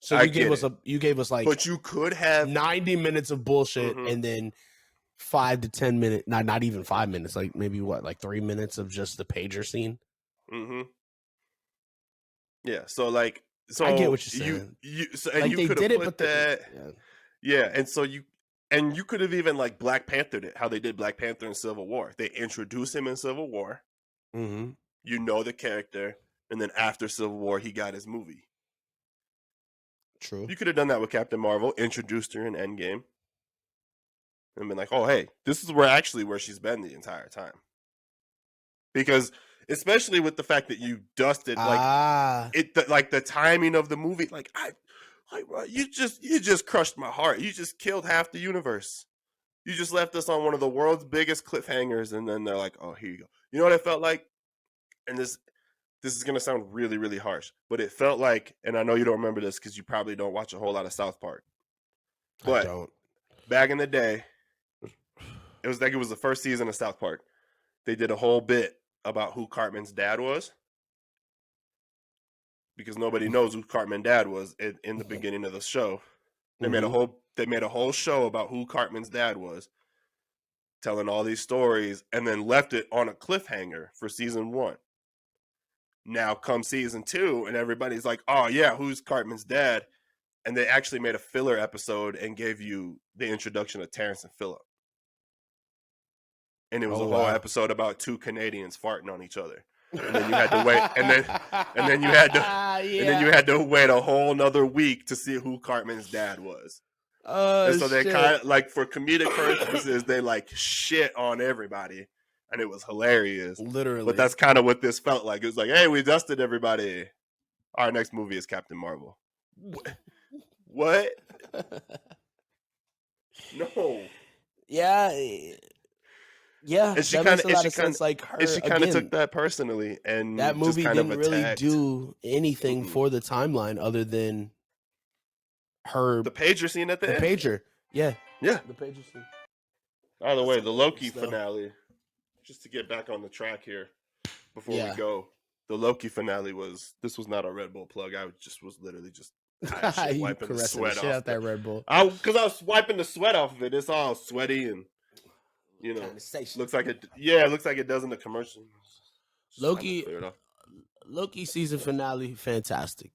So you gave us like, but you could have 90 minutes of bullshit and then 5 to 10 minutes, not even 5 minutes, like maybe like 3 minutes of just the pager scene. Mm-hmm. Yeah. So like, I get what you're saying. You could have put that. Yeah. And so you could have even like Black Panthered it, how they did Black Panther in Civil War. They introduced him in Civil War. Mm-hmm. You know the character, and then after Civil War, he got his movie. True. You could have done that with Captain Marvel, introduced her in Endgame, and been like, "Oh, hey, this is where she's been the entire time." Because, especially with the fact that you dusted like the timing of the movie, you just crushed my heart. You just killed half the universe. You just left us on one of the world's biggest cliffhangers, and then they're like, "Oh, here you go." You know what it felt like? And this is going to sound really, really harsh, but it felt like, and I know you don't remember this because you probably don't watch a whole lot of South Park, but I don't. Back in the day, it was the first season of South Park. They did a whole bit about who Cartman's dad was, because nobody knows who Cartman's dad was in the beginning of the show. They made a whole show about who Cartman's dad was, telling all these stories, and then left it on a cliffhanger for season 1. Now come season 2, and everybody's like, "Oh yeah, who's Cartman's dad?" And they actually made a filler episode and gave you the introduction of Terrence and Phillip. And it was a whole episode about 2 Canadians farting on each other. And then you had to wait, and then you had to wait a whole nother week to see who Cartman's dad was. And so they kind of like, for comedic purposes, they like shit on everybody. And it was hilarious. Literally. But that's kind of what this felt like. It was like, hey, we dusted everybody. Our next movie is Captain Marvel. What? No. Yeah. Yeah. And she kind of took that personally. And that movie just kind didn't of really do anything for the timeline other than her The pager scene at the end. pager. Yeah, Yeah. the pager scene. By the way, the Loki Stuff. finale. Just to get back on the track here, before Yeah. we go, the Loki finale was. This was not a Red Bull plug. I was literally just shit, You wiping the caressing sweat shit off. out that Red Bull. Because I was wiping the sweat off of it. It's all sweaty and Condensation. looks like it. Yeah, it looks like it does in the commercial. Just trying to Loki. clear it off. Loki season finale, fantastic.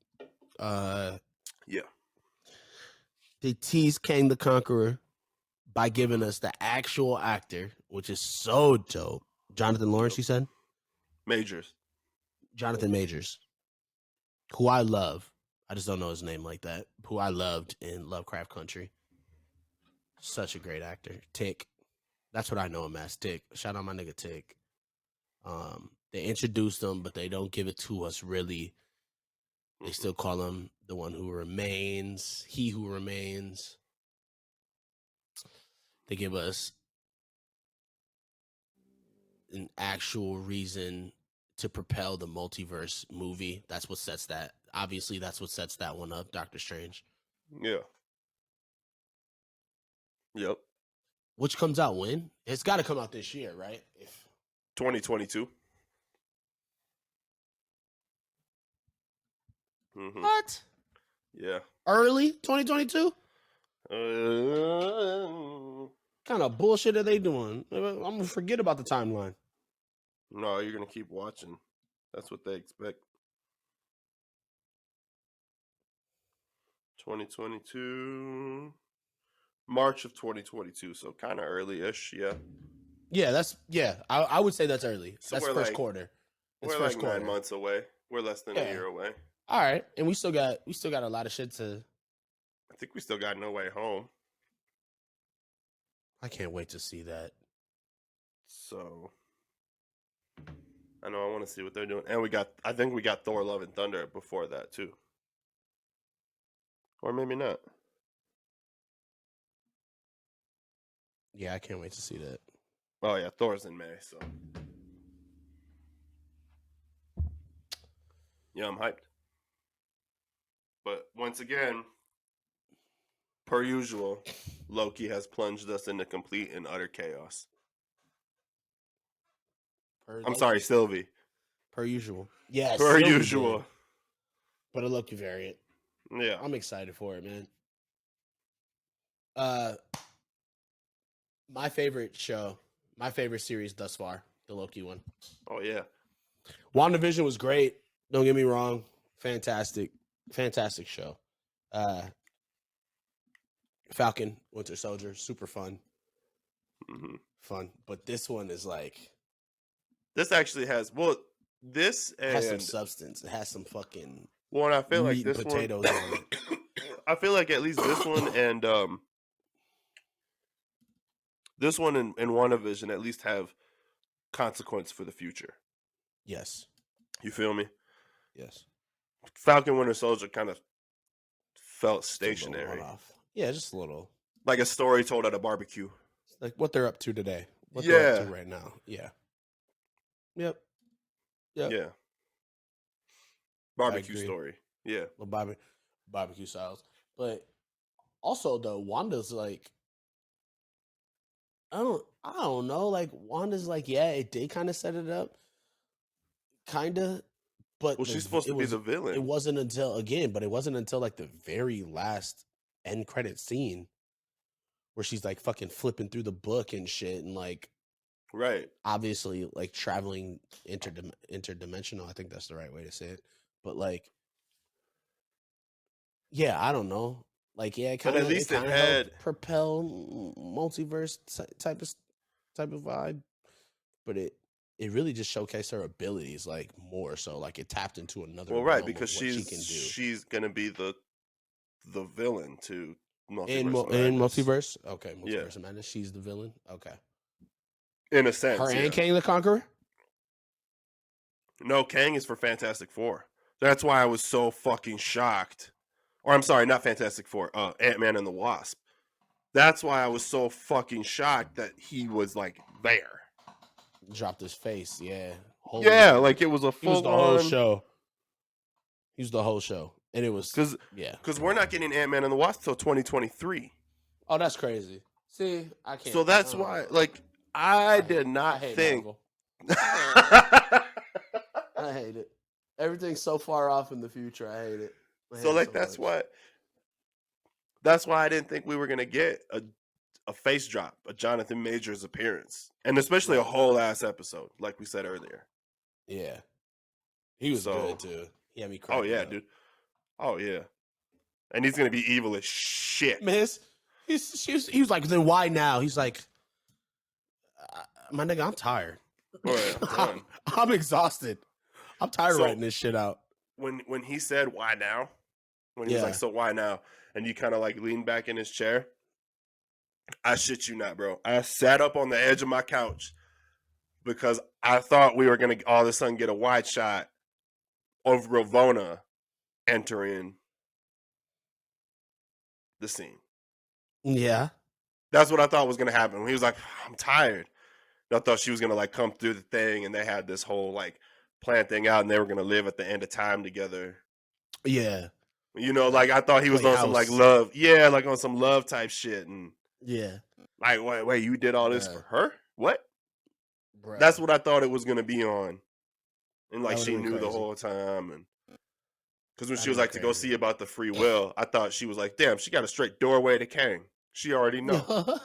Yeah. They teased Kang the Conqueror by giving us the actual actor, which is so dope. Jonathan Lawrence, you said? Majors. Jonathan Majors, who I love. I just don't know his name like that. Who I loved in Lovecraft Country. Such a great actor. Tick. That's what I know him as, Tick. Shout out my nigga Tick. They introduced him, but they don't give it to us really. They still call him the one who remains, he who remains. They give us an actual reason to propel the multiverse movie. That's what sets that. Obviously, that's what sets that one up, Doctor Strange. Yeah. Yep. Which comes out when? It's got to come out this year, right? 2022. Mm-hmm. What? Yeah. Early 2022? Kind of bullshit are they doing? I'm gonna forget about the timeline. No, you're gonna keep watching. That's what they expect. 2022, March of 2022, so kind of early-ish, yeah. Yeah, I would say that's early. So that's we're first like- quarter. That's We're first like quarter. 9 months away. We're less than a Yeah. year away. All right, and we still got a lot of shit to. I think we still got No Way Home. I can't wait to see that. So I know I want to see what they're doing. And I think we got Thor Love and Thunder before that too. Or maybe not. Yeah, I can't wait to see that. Oh yeah, Thor's in May, so yeah, I'm hyped. But once again, per usual, Loki has plunged us into complete and utter chaos. I'm sorry, Sylvie. Per usual. Yeah, Per Sylvie usual. did. But a Loki variant. Yeah. I'm excited for it, man. My favorite show, my favorite series thus far, the Loki one. Oh yeah. WandaVision was great. Don't get me wrong. Fantastic show. Falcon, Winter Soldier, super fun. Mm-hmm. Fun. But this one is like, This actually has this it has some and substance. It has some fucking and I feel like meat and this potatoes one. on it. I feel like at least this one and WandaVision at least have consequence for the future. Yes. You feel me? Yes. Falcon Winter Soldier kind of felt Just a little stationary, one-off. Yeah, just a little. like a story told at a barbecue. Like what they're up to today. What they're up Yeah. to right now. Yeah. Yep. Yep. Yeah, barbecue agree. story. Yeah, Little barbecue styles. But also though, Wanda's like, I don't know. Like Wanda's like, yeah, it did kind of set it up. Kinda. But well, she's supposed to be the villain. It wasn't until like the very last end credit scene where she's like fucking flipping through the book and shit and like Right. obviously like traveling interdimensional. I think that's the right way to say it. But like, yeah, I don't know. Like, yeah, it But kind at of least it helped had- propel multiverse type of vibe. But it really just showcased her abilities like more so. Like it tapped into another. Well, right, realm of because what she can do. she's gonna be the villain to Multiverse in of Madness. multiverse. Okay, multiverse Yeah. of madness. She's the villain. Okay, In a sense, her yeah. and Kang the Conqueror. No, Kang is for Fantastic Four. That's why I was so fucking shocked. Or I'm sorry, not Fantastic Four. Ant-Man and the Wasp. That's why I was so fucking shocked that he was like there. Dropped his face. Yeah. Yeah, like it was a He was full the whole on. show. He was the whole show. And it was because we're not getting Ant-Man and the Wasp till 2023. Oh, that's crazy. See, I can't. So that's why, like, I did not I hate think. Marvel. I hate it. Everything's so far off in the future. I hate it. So like that's much. why I didn't think we were gonna get a face drop, a Jonathan Majors appearance, and especially a whole ass episode, like we said earlier. Yeah, he was good too. He had me cracking. Oh yeah, up. dude. Oh yeah, and he's gonna be evil as shit. Man, he was like, then why now? He's like, my nigga, I'm tired. Oh, yeah, I'm done. I'm exhausted. I'm tired of So- writing this shit out. When he said why now, when he was Yeah. like, so why now, and you kind of like leaned back in his chair, I shit you not, bro. I sat up on the edge of my couch because I thought we were gonna all of a sudden get a wide shot of Ravonna entering the scene. Yeah. That's what I thought was gonna happen. When he was like, I'm tired. And I thought she was gonna like come through the thing, and they had this whole like plan thing out, and they were gonna live at the end of time together. Yeah. You know, like I thought he was on some like love, like on some love type shit, and Yeah. like wait, you did all this Bruh. for her? What? Bruh. That's what I thought it was gonna be on, and like That she would've been knew the crazy. whole time, and because when That'd she was be like to go crazy. see about the free will, I thought she was like, damn, she got a straight doorway to Kang. She already know.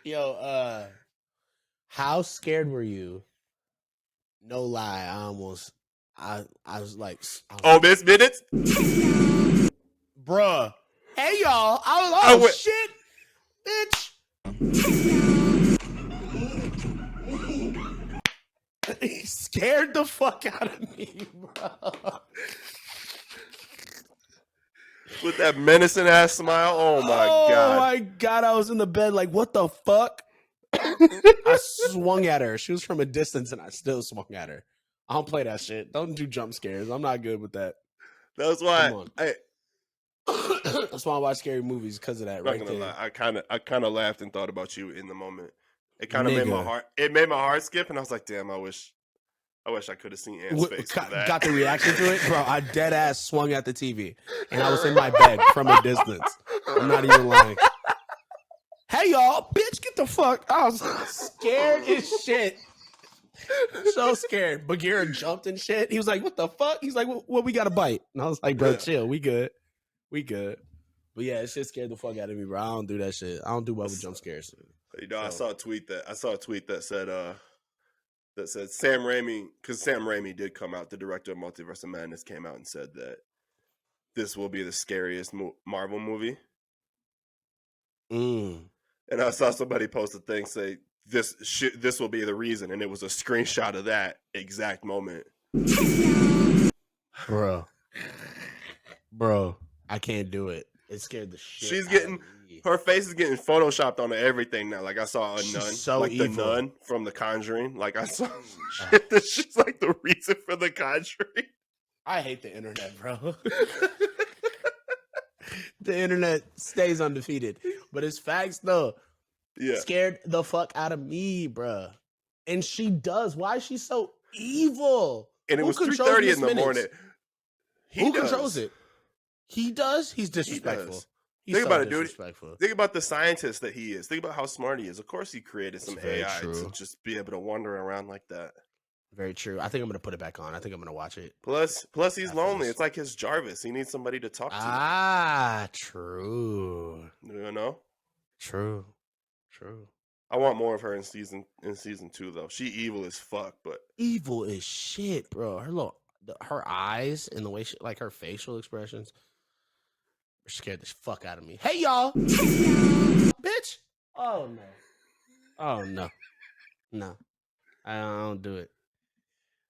Yo, how scared were you? No lie, I was like, Oh, Miss Minutes. bruh. Hey y'all, I went- shit, bitch. He scared the fuck out of me, bro. With that menacing ass smile. Oh my god. Oh my god, I was in the bed like, what the fuck? I swung at her. She was from a distance, and I still swung at her. I don't play that shit. Don't do jump scares. I'm not good with that. That's why Come on. I That's why I watch scary movies, because of that. I'm not Right gonna there. lie. I kind of laughed and thought about you in the moment. It kind of made my Nigga. heart. It made my heart skip, and I was like, "Damn, I wish I could have seen Ant's face for that." Got the reaction to it, bro. I dead ass swung at the TV, and I was in my bed from a distance. I'm not even lying. Hey y'all, bitch, get the fuck! I was scared as shit. So scared. Bagheera jumped and shit. He was like, "What the fuck?" He's like, "What? We got a bite?" And I was like, "Bro, chill. We good. We good." But yeah, it shit scared the fuck out of me, bro. I don't do that shit. I don't do well with jump scares. You know, I So- saw a tweet that said Sam Raimi, because Sam Raimi did come out, the director of Multiverse of Madness came out and said that this will be the scariest Marvel movie. Mm. And I saw somebody post a thing say this will be the reason, and it was a screenshot of that exact moment. Bro, I can't do it. It scared the shit. She's out getting- of me. Her face is getting photoshopped onto everything now. Like I saw a She's nun, so like evil. the nun from The Conjuring. Like I saw shit that she's like the reason for The Conjuring. I hate the internet, bro. The internet stays undefeated, but it's facts though. Yeah, Scared the fuck out of me, bro. And she does. Why is she so evil? and it Who was controls 3:30 Miss in the Minutes? morning. Who controls it? He does. He's disrespectful. does. He's Think so about it, dude. disrespectful. Think about the scientist that he is. Think about how smart he is. Of course, he created some That's very AI true. to just be able to wander around like that. Very true. I think I'm gonna put it back on. I think I'm gonna watch it. Plus, he's After lonely. this. It's like his Jarvis. He needs somebody to talk to. Ah, true. You know. True. I want more of her in season 2 though. She evil as fuck, but Evil as shit, bro. Her eyes and the way she, like her facial expressions, scared the fuck out of me. Hey y'all, bitch. Oh no. No. I don't do it.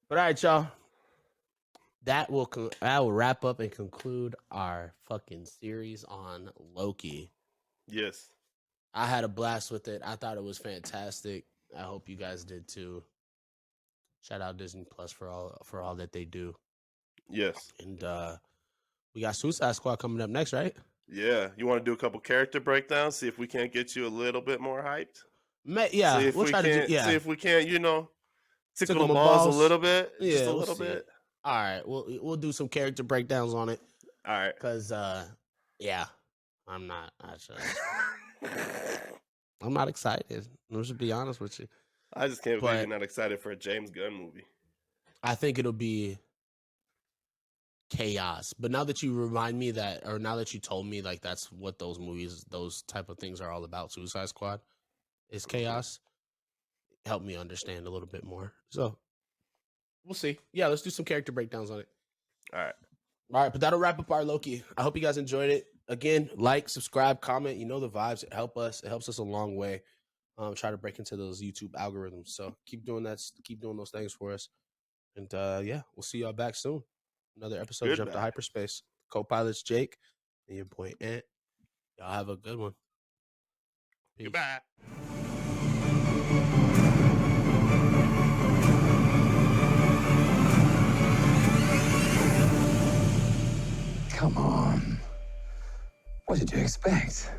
But all right, y'all. That will wrap up and conclude our fucking series on Loki. yes. I had a blast with it. I thought it was fantastic. I hope you guys did too. Shout out Disney Plus for all that they do. Yes. And we got Suicide Squad coming up next, right? Yeah. You want to do a couple character breakdowns? See if we can't get you a little bit more hyped? Yeah, See if we'll we try can't, to do. Yeah, See if we can't, tickle Tickle the my balls a balls. little bit. Yeah, Just a we'll little see. bit. All right, we'll do some character breakdowns on it. All right. Cause yeah, I'm not actually. I'm not excited. Let's just be honest with you. I just can't believe But- you're not excited for a James Gunn movie. I think it'll be chaos. But now that you remind me that, or now that you told me like that's what those movies, those type of things are all about, Suicide Squad is chaos. Help me understand a little bit more. So we'll see. Yeah, let's do some character breakdowns on it. All right. All right, but that'll wrap up our Loki. I hope you guys enjoyed it. Again, like, subscribe, comment. You know the vibes. It helps us. It helps us a long way. Try to break into those YouTube algorithms. So keep doing that. Keep doing those things for us. And yeah, we'll see y'all back soon. Another episode of Jump to Goodbye. Hyperspace. Co-pilots Jake and your boy Ant. Y'all have a good one. Peace. Goodbye. Come on. What did you expect?